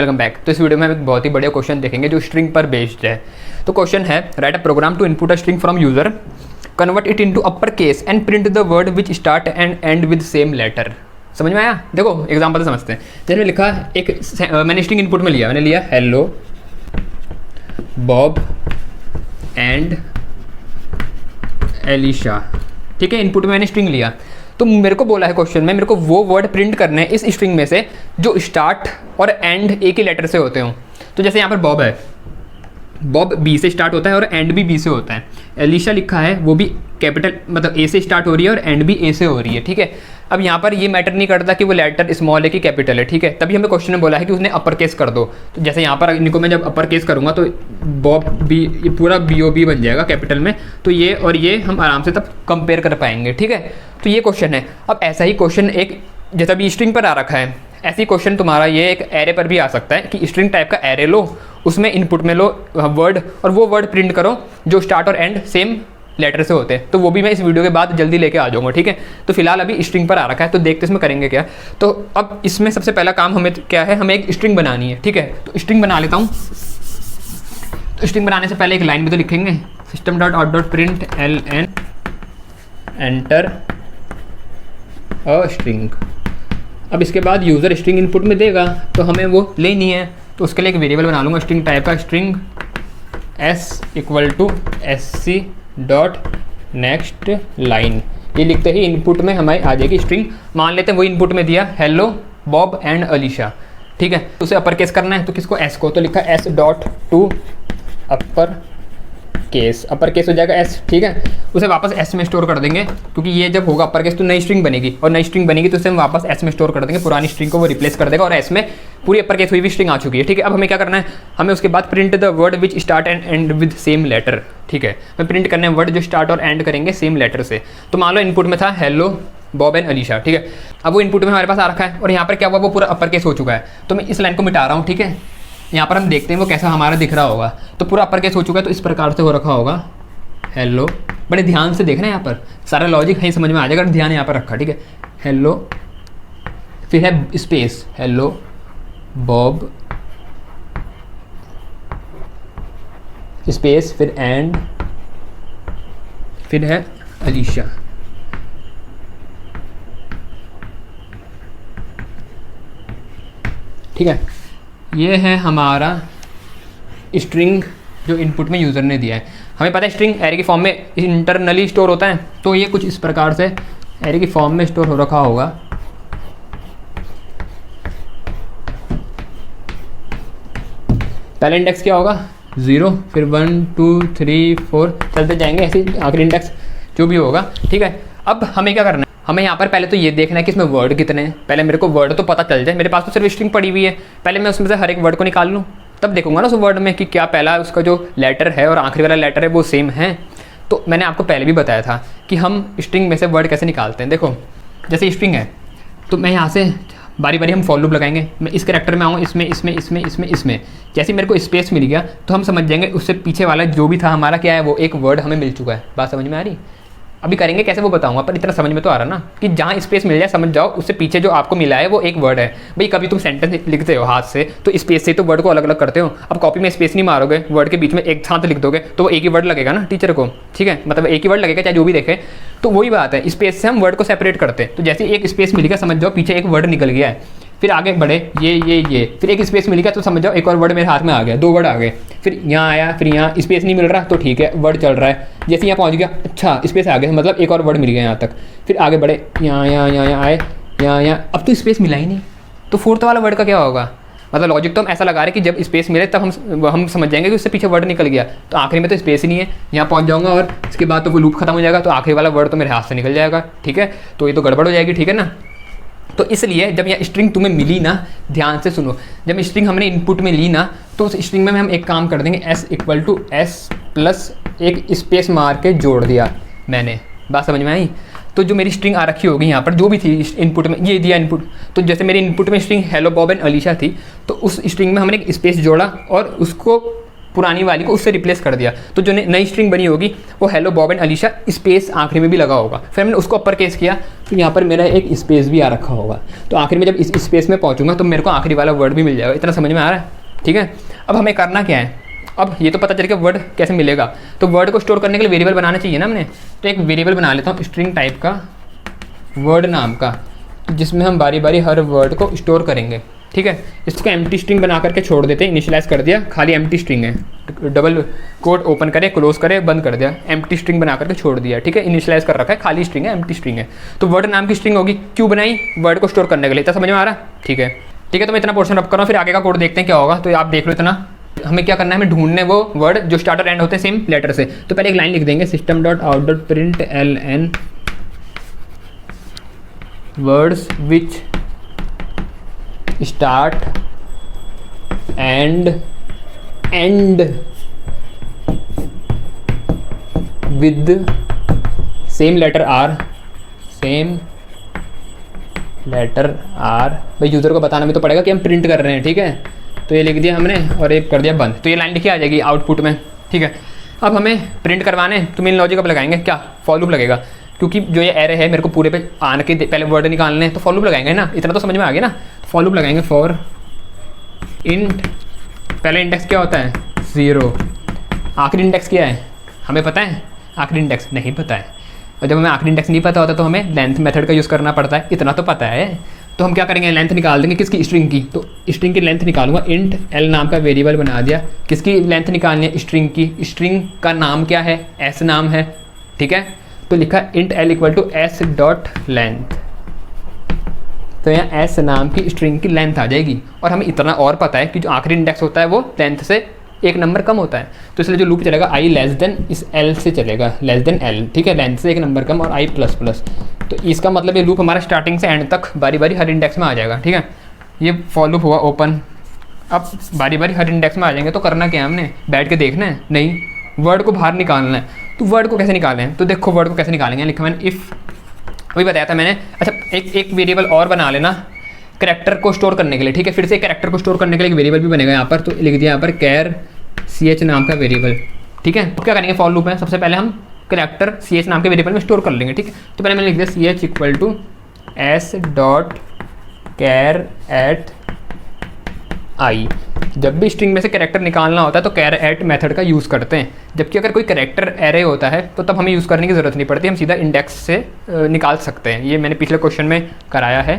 Welcome back. तो इस video में हम एक बहुत ही बढ़िया क्वेश्चन देखेंगे जो स्ट्रिंग पर बेस्ड है। तो क्वेश्चन है, write a program to input a string from user, convert it into upper case and print the word which start and end with same letter. समझ में आया? देखो एग्जांपल से समझते हैं। जैसे लिखा एक, मैंने स्ट्रिंग इनपुट में लिया, मैंने लिया हेलो बॉब एंड एलिशा। ठीक है, इनपुट में मैंने स्ट्रिंग लिया। तो मेरे को बोला है क्वेश्चन में, मेरे को वो वर्ड प्रिंट करने हैं इस स्ट्रिंग में से जो स्टार्ट और एंड एक ही लेटर से होते हों। तो जैसे यहाँ पर बॉब है, बॉब बी से स्टार्ट होता है और एंड भी बी से होता है। एलिशा लिखा है, वो भी कैपिटल मतलब ए से स्टार्ट हो रही है और एंड भी ए से हो रही है। ठीक है, अब यहाँ पर ये मैटर नहीं करता कि वो लेटर स्मॉल है कि कैपिटल है। ठीक है, तभी हमें क्वेश्चन में बोला है कि उसने अपर केस कर दो। तो जैसे यहाँ पर इनको मैं जब अपर केस करूँगा तो बॉब बी, ये पूरा BOB बन जाएगा कैपिटल में। तो ये और ये हम आराम से तब कंपेयर कर पाएंगे। ठीक है, तो ये क्वेश्चन है। अब ऐसा ही क्वेश्चन एक, जैसा भी स्ट्रिंग पर आ रखा है, ऐसी क्वेश्चन तुम्हारा ये एक एरे पर भी आ सकता है कि स्ट्रिंग टाइप का एरे लो, उसमें इनपुट में लो वर्ड और वो वर्ड प्रिंट करो जो स्टार्ट और एंड सेम लेटर से होते हैं। तो वो भी मैं इस वीडियो के बाद जल्दी लेके आ जाऊंगा। ठीक है, तो फिलहाल अभी स्ट्रिंग पर आ रखा है, तो देखते इसमें करेंगे क्या। तो अब इसमें सबसे पहला काम हमें क्या है, हमें एक स्ट्रिंग बनानी है। ठीक है, तो स्ट्रिंग बना लेता हूँ। तो स्ट्रिंग बनाने से पहले एक लाइन में तो लिखेंगे system.out.println एंटर अ स्ट्रिंग। अब इसके बाद यूज़र स्ट्रिंग इनपुट में देगा तो हमें वो लेनी है। तो उसके लिए एक वेरिएबल बना लूँगा स्ट्रिंग टाइप का, string s = sc dot next line. ये लिखते ही इनपुट में हमारी आ जाएगी स्ट्रिंग। मान लेते हैं वो इनपुट में दिया हेलो बॉब एंड अलीशा। ठीक है, तो उसे अपर केस करना है, तो किसको, s को, तो लिखा s dot to upper case, upper case हो जाएगा s। ठीक है, उसे वापस s में स्टोर कर देंगे, क्योंकि ये जब होगा अपर केस तो नई स्ट्रिंग बनेगी, और नई स्ट्रिंग बनेगी तो उसे हम वापस s में स्टोर कर देंगे, पुरानी स्ट्रिंग को वो रिप्लेस कर देगा और s में पूरी अपर केस हुई भी स्ट्रिंग आ चुकी है। ठीक है, अब हमें क्या करना है, हमें उसके बाद print the word which start and end with same letter. ठीक है, हमें प्रिंट करना है वर्ड जो स्टार्ट और एंड करेंगे सेम लेटर से। तो मान लो इनपुट में था हेलो बॉब एंड अलीशा। ठीक है, अब वो इनपुट में हमारे पास आ रखा है और यहाँ पर क्या हुआ, वो पूरा अपर केस हो चुका है। तो मैं इस लाइन को मिटा रहा हूँ। ठीक है, यहाँ पर हम देखते हैं वो कैसा हमारा दिख रहा होगा। तो पूरा अपर केस हो चुका है, तो इस प्रकार से हो रखा होगा हेलो। बड़े ध्यान से देखना है, यहाँ पर सारा लॉजिक है समझ में आ जाएगा, ध्यान यहाँ पर रखा। ठीक है, हेलो, फिर है स्पेस हेलो बॉब स्पेस, फिर एंड, फिर है अलीशा। ठीक है, ये है हमारा स्ट्रिंग जो इनपुट में यूज़र ने दिया है। हमें पता है स्ट्रिंग एरे की फॉर्म में इंटरनली स्टोर होता है, तो ये कुछ इस प्रकार से एरे की फॉर्म में स्टोर हो रखा होगा। पहला इंडेक्स क्या होगा 0, फिर 1 2 3 4 चलते जाएंगे, ऐसे आखिरी इंडेक्स जो भी होगा। ठीक है, अब हमें क्या करना है, हमें यहाँ पर पहले तो ये देखना है कि इसमें वर्ड कितने हैं। पहले मेरे को वर्ड तो पता चल जाए, मेरे पास तो सिर्फ स्ट्रिंग पड़ी हुई है, पहले मैं उसमें से हर एक वर्ड को निकाल लूँ, तब देखूंगा ना उस वर्ड में कि क्या पहला उसका जो लेटर है और आखिरी वाला लेटर है वो सेम है। तो मैंने आपको पहले भी बताया था कि हम स्ट्रिंग में से वर्ड कैसे निकालते हैं। देखो जैसे स्ट्रिंग है, तो मैं यहाँ से बारी बारी हम फॉर लूप लगाएंगे। मैं इस कैरेक्टर में आऊँ, इसमें इसमें इसमें इसमें इसमें, जैसे मेरे को स्पेस मिल गया तो हम समझ जाएंगे उससे पीछे वाला जो भी था हमारा क्या है, वो एक वर्ड हमें मिल चुका है। बात समझ में आ रही? अभी करेंगे कैसे वो बताऊंगा, पर इतना समझ में तो आ रहा ना कि जहाँ स्पेस मिल जाए समझ जाओ उससे पीछे जो आपको मिला है वो एक वर्ड है। भाई कभी तुम सेंटेंस लिखते हो हाथ से तो स्पेस से तो वर्ड को अलग अलग करते हो। अब कॉपी में स्पेस नहीं मारोगे, वर्ड के बीच में एक साथ लिख दोगे तो वो एक ही वर्ड लगेगा ना टीचर को। ठीक है, मतलब एक ही वर्ड लगेगा चाहे जो भी देखे। तो वही बात है, स्पेस से हम वर्ड को सेपरेट करते हैं। तो जैसे एक स्पेस मिल गया समझ जाओ पीछे एक वर्ड निकल गया है। फिर आगे बढ़े ये फिर एक स्पेस मिल गया तो समझ जाओ एक और वर्ड मेरे हाथ में आ गया, 2 वर्ड आ गए। फिर यहाँ आया, फिर यहाँ स्पेस नहीं मिल रहा तो ठीक है वर्ड चल रहा है। जैसे यहाँ पहुँच गया, अच्छा स्पेस आ गया, मतलब एक और वर्ड मिल गया यहाँ तक। फिर आगे बढ़े, यहाँ आए, यहाँ अब तो स्पेस मिला ही नहीं, तो फोर्थ वाला वर्ड का क्या होगा। मतलब लॉजिक तो हम ऐसा लगा रहे कि जब स्पेस मिले तब हम समझ जाएंगे कि उससे पीछे वर्ड निकल गया। तो आखिरी में तो स्पेस ही नहीं है, यहाँ पहुँच जाऊँगा और इसके बाद तो वो लूप खत्म हो जाएगा, तो आखिरी वाला वर्ड तो मेरे हाथ से निकल जाएगा। ठीक है, तो ये तो गड़बड़ हो जाएगी। ठीक है ना, तो इसलिए जब यह स्ट्रिंग तुम्हें मिली ना, ध्यान से सुनो, जब स्ट्रिंग हमने इनपुट में ली ना तो उस स्ट्रिंग में हम एक काम कर देंगे, s = s प्लस एक स्पेस मार के जोड़ दिया मैंने। बात समझ में आई? तो जो मेरी स्ट्रिंग आ रखी होगी यहाँ पर जो भी थी इनपुट में, ये दिया इनपुट, तो जैसे मेरी इनपुट में string hello Bob and Alisha थी तो उस स्ट्रिंग में हमने एक स्पेस जोड़ा और उसको पुरानी वाली को उससे रिप्लेस कर दिया, तो जो नई स्ट्रिंग बनी होगी वो hello Bob and Alisha space आखिरी में भी लगा होगा। फिर मैंने उसको अपर केस किया तो यहाँ पर मेरा एक स्पेस भी आ रखा होगा, तो आखिर में जब इस स्पेस में पहुँचूंगा तो मेरे को आखिरी वाला वर्ड भी मिल जाएगा। इतना समझ में आ रहा है? ठीक है, अब हमें करना क्या है, अब ये तो पता चल गया वर्ड कैसे मिलेगा, तो वर्ड को स्टोर करने के लिए वेरिएबल बनाना चाहिए ना हमने, तो एक वेरिएबल बना लेता हूँ स्ट्रिंग टाइप का वर्ड नाम का, जिसमें हम बारी बारी हर वर्ड को स्टोर करेंगे। ठीक है, इसको एम्प्टी स्ट्रिंग बना करके छोड़ देते हैं, इनिशियलाइज कर दिया, खाली एम्प्टी स्ट्रिंग है, डबल कोट ओपन करे क्लोज करे बंद कर दिया, एम्प्टी स्ट्रिंग बना करके छोड़ दिया। ठीक है, इनिशियलाइज कर रखा है, खाली स्ट्रिंग है, एम्प्टी स्ट्रिंग है। तो वर्ड नाम की स्ट्रिंग होगी, क्यों बनाई, वर्ड को स्टोर करने के लिए। इतना समझ में आ रहा? ठीक है, तो मैं इतना पोर्शन रब कर रहा हूँ, फिर आगे का कोड देखते हैं क्या होगा। तो आप देख लो इतना, हमें क्या करना है, हमें ढूंढने वो वर्ड जो स्टार्टर एंड होते हैं सेम लेटर से। तो पहले एक लाइन लिख देंगे, system dot out dot print L N words which start and end with same letter are, same letter are. भाई यूज़र को बताना भी तो पड़ेगा कि हम प्रिंट कर रहे हैं। ठीक है, तो ये लिख दिया हमने और ये कर दिया बंद, तो ये लाइन लिखी आ जाएगी आउटपुट में। ठीक है, अब हमें प्रिंट करवाने तो मेन लॉजिक अब लगाएंगे क्या, फॉर लूप लगेगा, क्योंकि जो ये एरे है मेरे को पूरे पे आने के पहले वर्ड निकालने हैं, तो फॉर लूप लगाएंगे ना। इतना तो समझ में आ गया ना, फॉर लूप लगाएंगे फॉर इंट, पहले इंडेक्स क्या होता है 0, आखिरी इंडेक्स क्या है हमें पता है, आखिरी इंडेक्स नहीं पता है, और जब हमें आखिरी इंडेक्स नहीं पता होता तो हमें लेंथ मेथड का यूज़ करना पड़ता है। इतना तो पता है, तो हम क्या करेंगे, लेंथ निकाल देंगे किसकी, स्ट्रिंग की। तो स्ट्रिंग की लेंथ निकालूंगा, इंट एल नाम का वेरिएबल बना दिया, किसकी लेंथ निकालनी है, स्ट्रिंग की। स्ट्रिंग का नाम क्या है, एस नाम है। ठीक है, तो लिखा int L equal to S dot length, तो यहाँ एस नाम की स्ट्रिंग की लेंथ आ जाएगी। और हमें इतना और पता है कि जो आखिरी इंडेक्स होता है वो लेंथ से एक नंबर कम होता है, तो इसलिए जो लूप चलेगा आई लेस देन इस एल से चलेगा, लेस देन एल। ठीक है, लेंथ से एक नंबर कम और आई प्लस प्लस, तो इसका मतलब ये लूप हमारा स्टार्टिंग से एंड तक बारी बारी हर इंडेक्स में आ जाएगा। ठीक है, ये फॉर लूप हुआ ओपन, अब बारी बारी हर इंडेक्स में आ जाएंगे, तो करना क्या है, हमने बैठ के देखना है नहीं, वर्ड को बाहर निकालना है। तो वर्ड को कैसे निकालें, तो देखो वर्ड को कैसे निकालेंगे, लिखा मैंने इफ़, वही बताया था मैंने। अच्छा, एक वेरिएबल और बना लेना कैरेक्टर को स्टोर करने के लिए। ठीक है, फिर से कैरेक्टर को स्टोर करने के लिए एक वेरिएबल भी बनेगा यहाँ पर, तो लिख दिया यहाँ पर कैर ch नाम का वेरिएबल। ठीक है, तो क्या करेंगे, फॉर लूप है, सबसे पहले हम कैरेक्टर ch नाम के वेरिएबल में स्टोर कर लेंगे। ठीक है, तो पहले मैंने लिख दिया ch equal to S dot char at i. जब भी स्ट्रिंग में से कैरेक्टर निकालना होता है तो कैर एट मेथड का यूज़ करते हैं, जबकि अगर कोई कैरेक्टर एरे होता है तो तब हमें यूज़ करने की ज़रूरत नहीं पड़ती, हम सीधा इंडेक्स से निकाल सकते हैं। ये मैंने पिछले क्वेश्चन में कराया है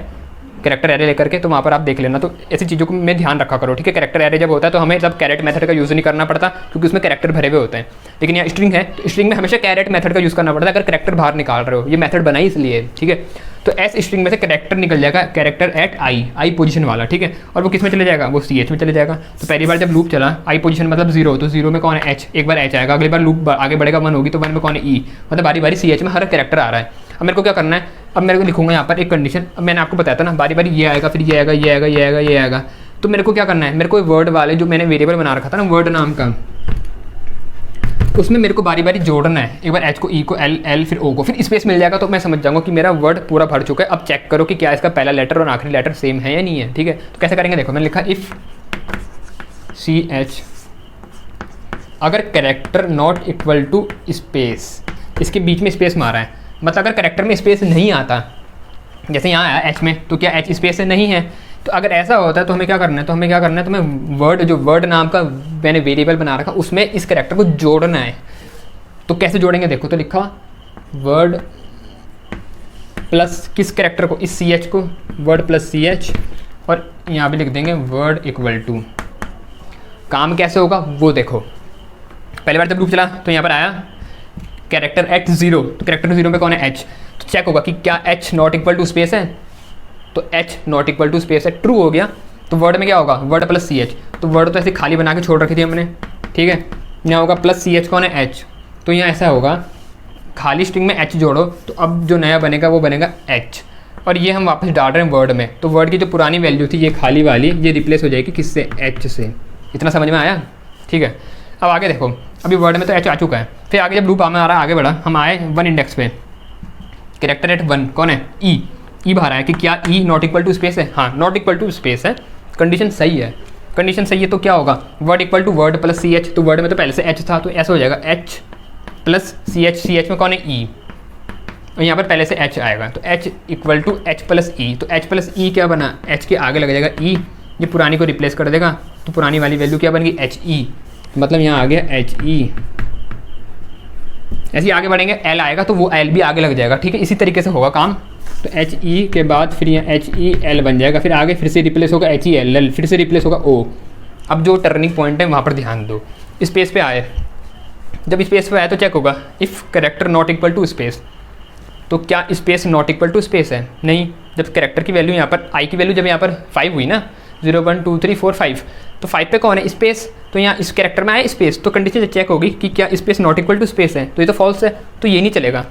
कैरेक्टर एरे लेकर के, तो वहाँ पर आप देख लेना। तो ऐसी चीज़ों को में ध्यान रखा करो। ठीक है, कैरेक्टर एरे जब होता है तो हमें तब कैरेट मेथड का यूज़ नहीं करना पड़ता, क्योंकि उसमें कैरेक्टर भरे हुए होते हैं। लेकिन यहाँ स्ट्रिंग है, तो स्ट्रिंग में हमेशा कैरेट मेथड का यूज़ करना पड़ता है अगर कैरेक्टर बाहर निकाल रहे हो, ये मेथड बनाई इसलिए। ठीक है, तो एस स्ट्रिंग में से कैरेक्टर निकल जाएगा, कैरेक्टर एट आई पोजीशन वाला। ठीक है, और वो किस में चले जाएगा, वो सी एच में चले जाएगा। तो पहली बार जब लूप चला आई पोजीशन मतलब 0, तो 0 में कौन है, एच, एक बार एच आएगा, अगली बार लूप आगे बढ़ेगा 1 होगी तो 1 में कौन है, ई, मतलब बारी बारी सी एच में हर कैरेक्टर आ रहा है। अब मेरे को क्या करना है, अब मेरे को लिखूंगा यहाँ पर एक कंडीशन, अब मैंने आपको बताया था ना बारी बारी ये आएगा, फिर ये आएगा, ये आएगा, ये आएगा, ये आएगा। तो मेरे को क्या करना है, मेरे को वर्ड वाले जो मैंने वेरिएबल बना रखा था ना वर्ड नाम का, उसमें मेरे को बारी बारी जोड़ना है, एक बार एच को, ई को, एल फिर ओ को, फिर स्पेस मिल जाएगा तो मैं समझ जाऊंगा कि मेरा वर्ड पूरा भर चुका है। अब चेक करो कि क्या इसका पहला लेटर और आखिरी लेटर सेम है या नहीं है। ठीक है, तो कैसे करेंगे, देखो मैंने लिखा इफ़ सी एच, अगर character not equal to space, इसके बीच में स्पेस मारा है, मतलब अगर कैरेक्टर में स्पेस नहीं आता, जैसे यहाँ आया एच में, तो क्या एच स्पेस से नहीं है, तो अगर ऐसा होता है तो हमें क्या करना है, तो हमें वर्ड, जो वर्ड नाम का मैंने वेरिएबल बना रखा उसमें इस कैरेक्टर को जोड़ना है। तो कैसे जोड़ेंगे, देखो तो लिखा वर्ड प्लस किस कैरेक्टर को, इस सी एच को, वर्ड प्लस सी एच, और यहाँ भी लिख देंगे वर्ड इक्वल टू। काम कैसे होगा वो देखो, पहली बार जब लूप चला तो यहाँ पर आया कैरेक्टर एट 0, तो कैरेक्टर 0 में कौन है, एच, तो चेक होगा कि क्या H not equal to space है, तो H not equal to space है, ट्रू हो गया। तो वर्ड में क्या होगा, वर्ड प्लस सी एच, तो वर्ड तो ऐसे खाली बना के छोड़ रखी थी हमने। ठीक है, यहाँ होगा प्लस सी एच कौन है, एच, तो यहाँ ऐसा होगा खाली स्ट्रिंग में एच जोड़ो, तो अब जो नया बनेगा वो बनेगा एच, और ये हम वापस डाल रहे हैं वर्ड में, तो वर्ड की जो पुरानी वैल्यू थी ये खाली वाली, ये रिप्लेस हो जाएगी किससे, एच से। इतना समझ में आया? ठीक है, अब आगे देखो, अभी वर्ड में तो एच आ चुका है, फिर आगे जब लूप हमारा आगे बढ़ा, हम आए 1 इंडेक्स पे, कैरेक्टर एट 1 कौन है, ई बाहर आया कि क्या E not equal to space है, हाँ नॉट इक्वल टू स्पेस है, कंडीशन सही है। कंडीशन सही है तो क्या होगा, word equal to word plus C H, तो वर्ड में तो पहले से एच था तो ऐसा हो जाएगा एच प्लस सी एच में कौन है ई, और यहाँ पर पहले से एच आएगा तो h equal to h plus e, तो एच प्लस ई क्या बना, एच के आगे लग जाएगा ई, ये पुरानी को रिप्लेस कर देगा तो पुरानी वाली वैल्यू क्या बन गई एच ई, मतलब यहाँ आ गया एच ई। ऐसे ही आगे बढ़ेंगे एल आएगा तो वो एल भी आगे लग जाएगा, ठीक है, इसी तरीके से होगा काम। तो एच ई के बाद फिर यहाँ एच ई एल बन जाएगा, फिर आगे फिर से रिप्लेस होगा एच ई एल एल, फिर से रिप्लेस होगा ओ। अब जो टर्निंग पॉइंट है वहाँ पर ध्यान दो, स्पेस पे आए, जब स्पेस पे आए तो चेक होगा if character not equal to space, तो क्या space not equal to space है, नहीं, जब कैरेक्टर की वैल्यू यहाँ पर आई की वैल्यू जब यहाँ पर 5 हुई ना 0 1 2 3 4 5, तो 5 पे कौन है स्पेस, तो यहाँ इस कैरेक्टर में आया स्पेस, तो कंडीशन चेक होगी कि क्या space not equal to space है, तो ये तो फॉल्स है, तो ये नहीं चलेगा।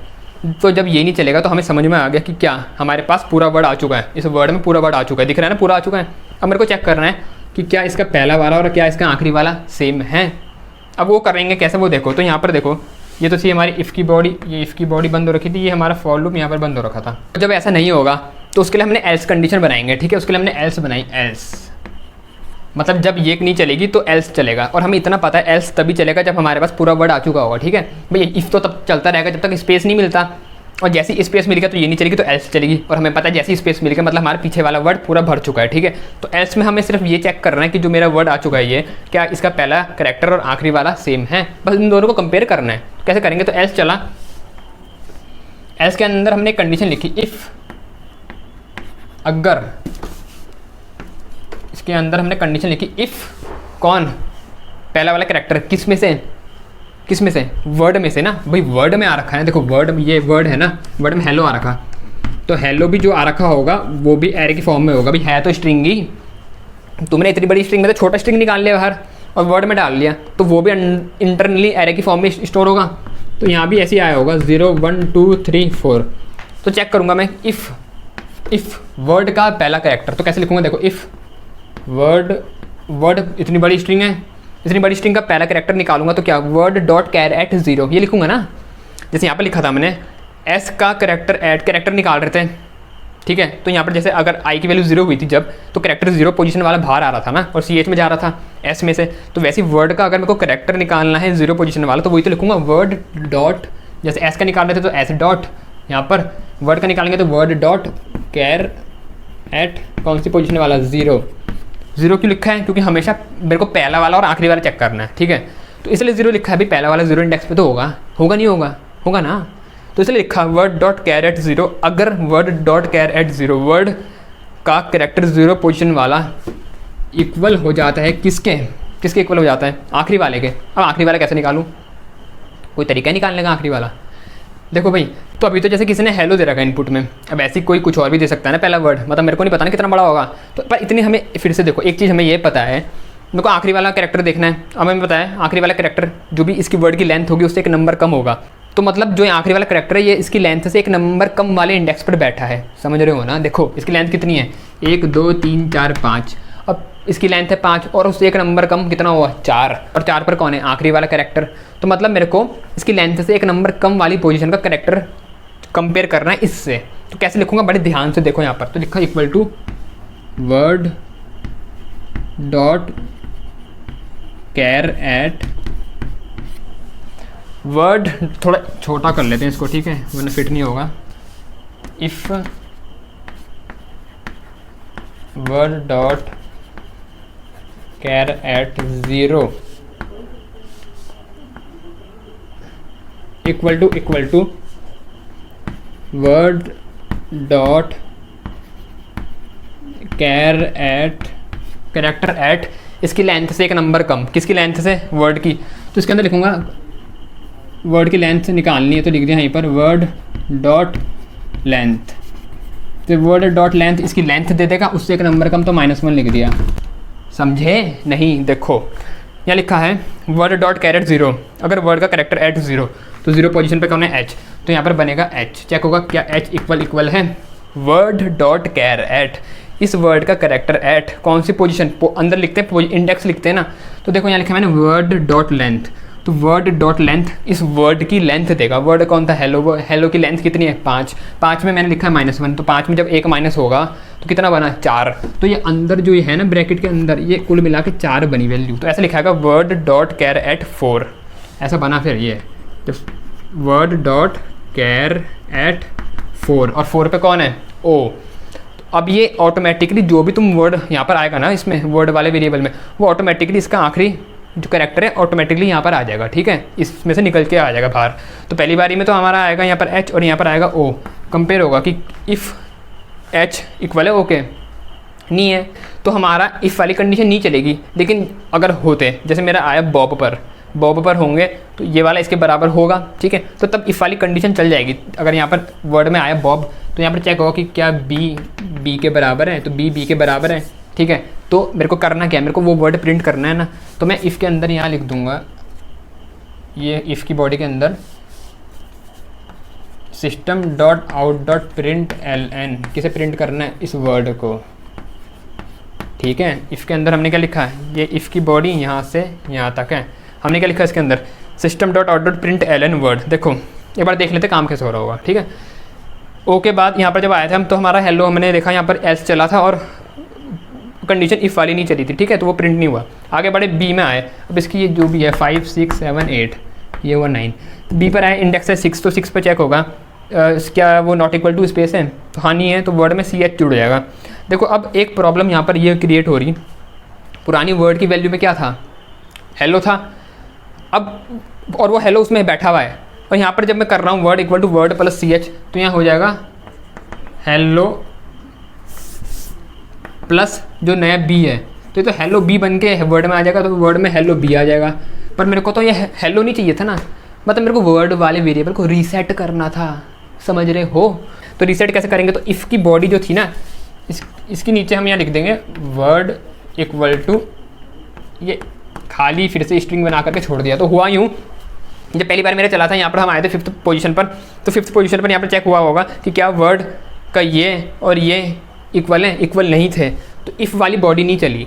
तो जब ये नहीं चलेगा तो हमें समझ में आ गया कि क्या हमारे पास पूरा वर्ड आ चुका है, इस वर्ड में पूरा वर्ड आ चुका है, दिख रहा है ना पूरा आ चुका है। अब मेरे को चेक करना है कि क्या इसका पहला वाला और क्या इसका आखिरी वाला सेम है। अब वो करेंगे कैसे वो देखो, तो यहाँ पर देखो ये तो थी हमारी इफ़ की बॉडी, ये इफ़ की बॉडी बंद हो रखी थी, ये हमारा फॉर लूप यहाँ पर बंद हो रखा था। तो जब ऐसा नहीं होगा तो उसके लिए हमने एल्स कंडीशन बनाएंगे, ठीक है, उसके लिए हमने एल्स बनाई, एल्स मतलब जब ये नहीं चलेगी तो एल्स चलेगा, और हमें इतना पता है एल्स तभी चलेगा जब हमारे पास पूरा वर्ड आ चुका होगा, ठीक है भाई। इफ़ तो तब चलता रहेगा जब तक स्पेस नहीं मिलता, और जैसी स्पेस मिल गया तो ये नहीं चलेगी तो एल्स चलेगी, और हमें पता है जैसी स्पेस मिल गया मतलब हमारे पीछे वाला वर्ड पूरा भर चुका है, ठीक है। तो एल्स में हमें सिर्फ ये चेक करना है कि जो मेरा वर्ड आ चुका है ये क्या इसका पहला कैरेक्टर और आखिरी वाला सेम है, बस इन दोनों को कंपेयर करना है। कैसे करेंगे, तो एल्स चला, एल्स के अंदर हमने कंडीशन लिखी इफ़, अगर, इसके अंदर हमने कंडीशन लिखी इफ़ कौन, पहला वाला कैरेक्टर किस में से वर्ड में से ना, भाई वर्ड में आ रखा है, देखो वर्ड, ये वर्ड है ना, वर्ड में हेलो आ रखा, तो हेलो भी जो आ रखा होगा वो भी एरे की फॉर्म में होगा, भाई है तो स्ट्रिंग ही, तुमने इतनी बड़ी स्ट्रिंग में तो छोटा स्ट्रिंग निकाल लिया बाहर और वर्ड में डाल लिया, तो वो भी इंटरनली एरे की फॉर्म में स्टोर होगा। तो यहाँ भी ऐसे ही आया होगा 0 1 2 3 4। तो चेक करूँगा मैं इफ़ वर्ड का पहला कैरेक्टर, तो कैसे लिखूँगा, देखो इफ़ वर्ड इतनी बड़ी स्ट्रिंग है, इतनी बड़ी स्ट्रिंग का पहला कैरेक्टर निकालूंगा तो क्या वर्ड डॉट कैर एट 0 ये लिखूंगा ना, जैसे यहाँ पर लिखा था मैंने एस का कैरेक्टर निकाल रहे थे, ठीक है। तो यहाँ पर जैसे अगर आई की वैल्यू 0 हुई थी जब, तो कैरेक्टर 0 पोजीशन वाला बाहर आ रहा था ना, और सी एच में जा रहा था एस में से, तो वैसे वर्ड का अगर मेरे को कैरेक्टर निकालना है 0 पोजीशन वाला तो वही तो लिखूंगा वर्ड डॉट, जैसे एस का निकाल रहे थे तो एस डॉट, यहाँ पर वर्ड का निकालेंगे तो वर्ड डॉट कैर एट कौन सी पोजीशन वाला 0 क्यों लिखा है, क्योंकि हमेशा मेरे को पहला वाला और आखिरी वाला चेक करना है, ठीक है। तो इसलिए 0 लिखा है, भाई पहला वाला 0 इंडेक्स पे तो होगा नहीं होगा ना, तो इसलिए लिखा वर्ड डॉट कैर एट 0, अगर word dot char at 0 word का कैरेक्टर 0 पोजीशन वाला इक्वल हो जाता है किसके इक्वल हो जाता है, आखिरी वाले के। अब आखिरी वाला कैसे निकालूँ, कोई तरीका निकालने का आखिरी वाला, देखो भाई, तो अभी तो जैसे किसी ने हेलो दे रखा है इनपुट में, अब ऐसी कोई कुछ और भी दे सकता है ना पहला वर्ड, मतलब मेरे को नहीं पता ना कितना बड़ा होगा, तो पर इतनी हमें फिर से देखो एक चीज़ हमें ये पता है, मेरे को आखिरी वाला कैरेक्टर देखना है, अब हमें पता है आखिरी वाला कैरेक्टर जो भी इसकी वर्ड की लेंथ होगी उससे एक नंबर कम होगा, तो मतलब जो आखिरी वाला कैरेक्टर है ये इसकी लेंथ से एक नंबर कम वाले इंडेक्स पर बैठा है, समझ रहे हो ना। देखो इसकी लेंथ कितनी है 1 2 3 4 5, अब इसकी लेंथ है 5 और उससे एक नंबर कम कितना हुआ 4, और 4 पर कौन है आखिरी वाला कैरेक्टर, तो मतलब मेरे को इसकी लेंथ से एक नंबर कम वाली पोजीशन का कैरेक्टर कंपेयर करना है इससे। तो कैसे लिखूंगा, बड़े ध्यान से देखो यहाँ पर, तो लिखा equal to word dot char at, word थोड़ा छोटा कर लेते हैं इसको, ठीक है, वरना फिट नहीं होगा, if word dot char at 0 equal to word dot character at इसकी लेंथ से एक नंबर कम, किसकी लेंथ से, वर्ड की, तो इसके अंदर लिखूंगा वर्ड की लेंथ निकालनी है तो लिख दिया यहीं पर वर्ड डॉट लेंथ, तो वर्ड डॉट लेंथ इसकी लेंथ दे देगा, उससे एक नंबर कम तो -1 लिख दिया, समझे नहीं। देखो यहाँ लिखा है वर्ड डॉट कैरेट 0, अगर वर्ड का कैरेक्टर एट 0 तो 0 पोजीशन पे कौन है एच, तो यहाँ पर बनेगा एच, चेक होगा क्या एच इक्वल है वर्ड डॉट कैर एट, इस वर्ड का कैरेक्टर एट कौन सी पोजीशन, अंदर लिखते हैं इंडेक्स लिखते हैं ना, तो देखो यहाँ लिखा है मैंने वर्ड डॉट लेंथ, तो वर्ड डॉट लेंथ इस वर्ड की लेंथ देगा। वर्ड कौन था? हेलो। वो हेलो की लेंथ कितनी है? 5। 5 में मैंने लिखा है -1, तो 5 में जब एक माइनस होगा तो कितना बना? 4। तो ये अंदर जो ये है ना ब्रैकेट के अंदर, ये कुल मिला के 4 बनी वैल्यू। तो ऐसा लिखा है वर्ड डॉट कैर एट 4, ऐसा बना। फिर ये वर्ड डॉट कैर एट 4, और 4 पे कौन है? ओ। अब ये ऑटोमेटिकली जो भी तुम वर्ड यहाँ पर आएगा ना इसमें वर्ड वाले वेरिएबल में, वो ऑटोमेटिकली इसका आखिरी जो कैरेक्टर है ऑटोमेटिकली यहाँ पर आ जाएगा, ठीक है, इसमें से निकल के आ जाएगा बाहर। तो पहली बारी में तो हमारा आएगा यहाँ पर एच और यहाँ पर आएगा ओ। कंपेयर होगा कि इफ़ एच इक्वल है ओके, नहीं है तो हमारा इफ़ वाली कंडीशन नहीं चलेगी। लेकिन अगर होते, जैसे मेरा आया बॉब पर होंगे तो ये वाला इसके बराबर होगा, ठीक है, तो तब इफ़ वाली कंडीशन चल जाएगी। अगर यहाँ पर वर्ड में आया बॉब तो यहाँ पर चेक होगा कि क्या बी के बराबर है, तो बी के बराबर है, ठीक है। तो मेरे को करना क्या है? मेरे को वो वर्ड प्रिंट करना है ना, तो मैं इफ़ के अंदर यहाँ लिख दूँगा, ये इफ़ की बॉडी के अंदर system dot out dot print ln, किसे प्रिंट करना है? इस वर्ड को, ठीक है। इफ़ के अंदर हमने क्या लिखा है? ये इफ़ की बॉडी यहाँ से यहाँ तक है। हमने क्या लिखा है इसके अंदर? System dot out dot print ln word. देखो एक बार देख लेते काम कैसे हो रहा होगा, ठीक है। ओ के बाद यहाँ पर जब आया था हम, तो हमारा हेलो हमने देखा यहाँ पर एल्स चला था और कंडीशन इफ़ वाली नहीं चली थी, ठीक है, तो वो प्रिंट नहीं हुआ। आगे बढ़े बी में आए, अब इसकी ये जो भी है 5 6 7 8, ये हुआ 9। तो बी पर आए, इंडेक्स है 6, तो 6 पर चेक होगा क्या वो नॉट इक्वल टू स्पेस है? तो हाँ नहीं है, तो वर्ड में CH जुड़ जाएगा। देखो अब एक प्रॉब्लम यहाँ पर ये क्रिएट हो रही, पुरानी वर्ड की वैल्यू में क्या था? हेलो था। अब और वो हेलो उसमें बैठा हुआ है, और यहाँ पर जब मैं कर रहा हूँ word equal to word plus CH, तो यहाँ हो जाएगा हेलो प्लस जो नया बी है, तो ये तो हेलो बी बन के वर्ड में आ जाएगा, तो वर्ड में हेलो बी आ जाएगा। पर मेरे को तो ये हेलो नहीं चाहिए था ना, मतलब मेरे को वर्ड वाले वेरिएबल को रीसेट करना था, समझ रहे हो? तो रीसेट कैसे करेंगे? तो इफ़ की बॉडी जो थी ना, इसके नीचे हम यहाँ लिख देंगे वर्ड इक्वल टू, ये खाली फिर से स्ट्रिंग बना करके छोड़ दिया। तो हुआ यूँ, जब पहली बार मेरा चला था यहाँ पर हम आए थे 5th पोजीशन पर, तो 5th पोजीशन पर यहाँ पर चेक हुआ होगा कि क्या वर्ड का ये और ये इक्वल है? इक्वल नहीं थे, तो इफ़ वाली बॉडी नहीं चली।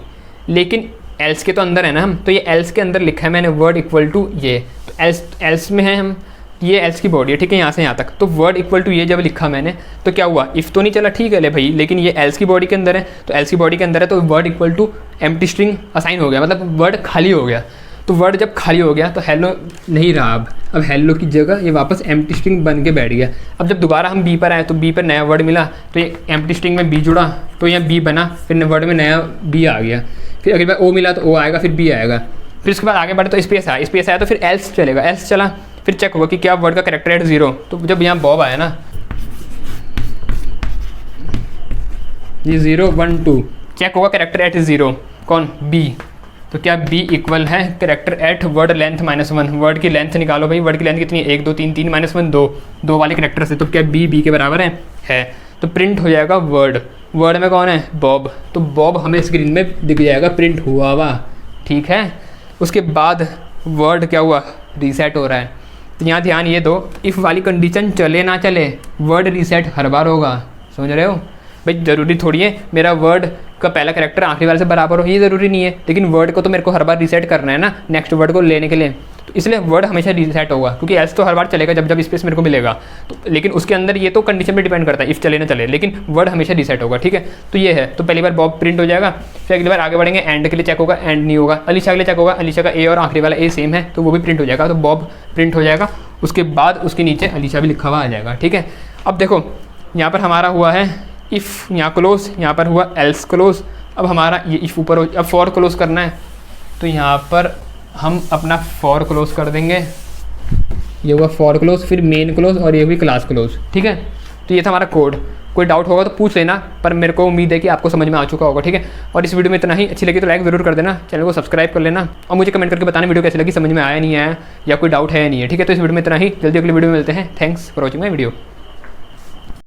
लेकिन एल्स के तो अंदर है ना हम, तो ये एल्स के अंदर लिखा है मैंने वर्ड इक्वल टू ये, तो एल्स में है हम, ये एल्स की बॉडी है, ठीक है, यहाँ से यहाँ तक। तो वर्ड इक्वल टू ये जब लिखा मैंने, तो क्या हुआ? इफ़ तो नहीं चला, ठीक है ले भाई, लेकिन ये एल्स की बॉडी के अंदर है, तो एल्स की बॉडी के अंदर है, तो word equal to empty string assign हो गया, मतलब वर्ड खाली हो गया। तो वर्ड जब खाली हो गया तो हेलो नहीं रहा, अब हेलो की जगह ये वापस एम्प्टी स्ट्रिंग बन के बैठ गया। अब जब दोबारा हम बी पर आए तो बी पर नया वर्ड मिला, तो ये एम्प्टी स्ट्रिंग में बी जुड़ा, तो यहाँ बी बना, फिर वर्ड में नया बी आ गया। फिर अगली बार ओ मिला तो ओ आएगा, फिर बी आएगा। फिर उसके बाद आगे बढ़े तो स्पेस आया तो फिर एल्स चलेगा, एल्स चला, फिर चेक होगा कि क्या वर्ड का कैरेक्टर एट 0। तो जब यहाँ बॉब आया ना, ये 0 1 2 चेक होगा कैरेक्टर एट 0, कौन? बी। तो क्या बी इक्वल है character eight word length -1? Word की लेंथ निकालो भाई, वर्ड की लेंथ कितनी है? 1 2 3 3 -1 2 वाले कैरेक्टर से, तो क्या बी के बराबर है। तो प्रिंट हो जाएगा वर्ड में कौन है? बॉब। तो बॉब हमें स्क्रीन में दिख जाएगा प्रिंट हुआ हुआ, ठीक है। उसके बाद वर्ड क्या हुआ? रीसेट हो रहा है। तो यहाँ ध्यान ये दो, इफ़ वाली कंडीशन चले ना चले, वर्ड रीसेट हर बार होगा, समझ रहे हो भाई? ज़रूरी थोड़ी है मेरा वर्ड का पहला कैरेक्टर आखिरी वाले से बराबर हो, ये ज़रूरी नहीं है, लेकिन वर्ड को तो मेरे को हर बार रीसेट करना है ना नेक्स्ट वर्ड को लेने के लिए, तो इसलिए वर्ड हमेशा रीसेट होगा, क्योंकि एल्स तो हर बार चलेगा जब स्पेस मेरे को मिलेगा। तो लेकिन उसके अंदर ये तो कंडीशन पे डिपेंड करता है, इफ़ चले ना चले, लेकिन वर्ड हमेशा रीसेट होगा, ठीक है। तो ये है, तो पहली बार बॉब प्रिंट हो जाएगा, फिर अगली बार आगे बढ़ेंगे, एंड के लिए चेक होगा, एंड नहीं होगा। अलीशा के लिए चेक होगा, अलीशा का ए और आखिरी वाला ए सेम है, तो वो भी प्रिंट हो जाएगा, तो बॉब प्रिंट हो जाएगा। उसके बाद उसके नीचे अलीशा भी लिखा हुआ आ जाएगा, ठीक है। अब देखो यहाँ पर हमारा हुआ है इफ़, यहाँ क्लोज, यहाँ पर हुआ एल्स क्लोज। अब हमारा ये इफ़ ऊपर हो, अब फॉर क्लोज करना है, तो यहाँ पर हम अपना फॉर क्लोज कर देंगे, ये हुआ फॉर क्लोज, फिर मेन क्लोज और ये हुई क्लास क्लोज, ठीक है। तो ये था हमारा कोड। कोई डाउट होगा तो पूछ लेना, पर मेरे को उम्मीद है कि आपको समझ में आ चुका होगा, ठीक है। और इस वीडियो में इतना ही, अच्छी लगी तो लाइक ज़रूर कर देना, चैनल को सब्सक्राइब कर लेना, और मुझे कमेंट करके बताना वीडियो कैसी लगी, समझ में आया नहीं आया, या कोई डाउट है या नहीं है, ठीक है। तो इस वीडियो में इतना ही, जल्दी अगली वीडियो में मिलते हैं। Thanks for watching my video.